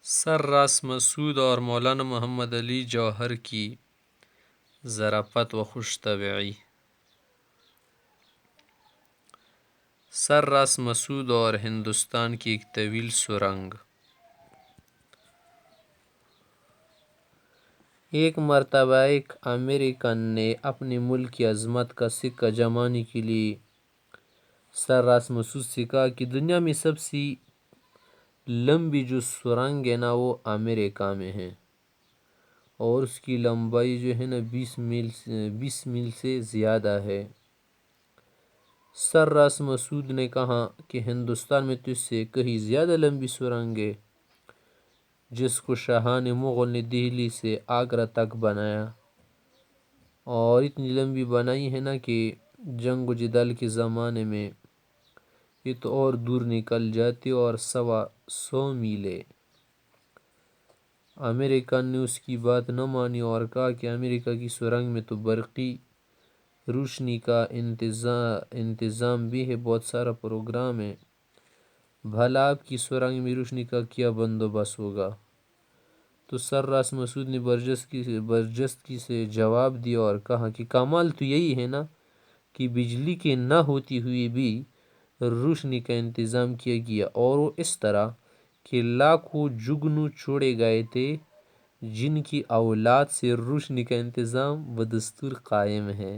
سر راس مسعود اور مولانا محمد علی جوہر کی ظرافت و خوش طبعی۔ سر راس مسعود اور ہندوستان کی ایک طویل سرنگ۔ ایک مرتبہ ایک امریکن نے اپنے ملک کی عظمت کا سکہ جمانے کے لیے سر راس مسعود سے کہا کہ دنیا میں سب سے لمبی جو سرنگ ہے نا وہ امریکہ میں ہے، اور اس کی لمبائی جو ہے نا 20 میل سے زیادہ ہے۔ سر راس مسعود نے کہا کہ ہندوستان میں تو اس سے کہیں زیادہ لمبی سرنگ ہے، جس کو شاہان مغل نے دہلی سے آگرہ تک بنایا، اور اتنی لمبی بنائی ہے نا کہ جنگ و جدال کے زمانے میں یہ تو اور دور نکل جاتی اور 125 میل ہے۔ امریکن نے اس کی بات نہ مانی اور کہا کہ امریکہ کی سرنگ میں تو برقی روشنی کا انتظام بھی ہے، بہت سارا پروگرام ہے، بھلا آپ کی سرنگ میں روشنی کا کیا بندوبست ہوگا؟ تو سر راس مسعود نے برجستگی سے جواب دیا اور کہا کہ کمال تو یہی ہے نا کہ بجلی کے نہ ہوتی ہوئی بھی روشنی کا انتظام کیا گیا، اور وہ اس طرح کہ لاکھوں جگنو چھوڑے گئے تھے جن کی اولاد سے روشنی کا انتظام بدستور قائم ہے۔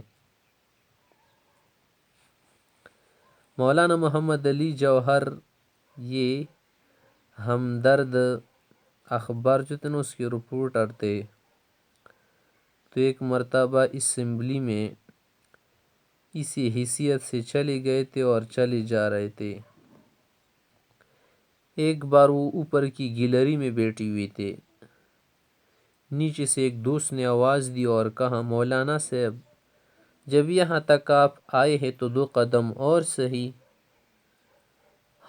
مولانا محمد علی جوہر یہ ہمدرد اخبار جو تھے نا اس کے رپورٹر تھے، تو ایک مرتبہ اسمبلی میں اسی حیثیت سے چلے گئے تھے اور چلے جا رہے تھے۔ ایک بار وہ اوپر کی گیلری میں بیٹھے ہوئے تھے، نیچے سے ایک دوست نے آواز دی اور کہا مولانا صاحب جب یہاں تک آپ آئے ہیں تو 2 قدم اور صحیح،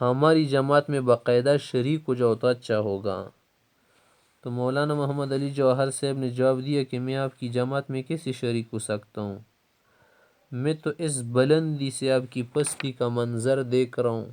ہماری جماعت میں باقاعدہ شریک ہو جاؤ تو اچھا ہوگا۔ تو مولانا محمد علی جوہر صاحب نے جواب دیا کہ میں آپ کی جماعت میں کیسے شریک ہو سکتا ہوں، میں تو اس بلندی سے آپ کی پستی کا منظر دیکھ رہا ہوں،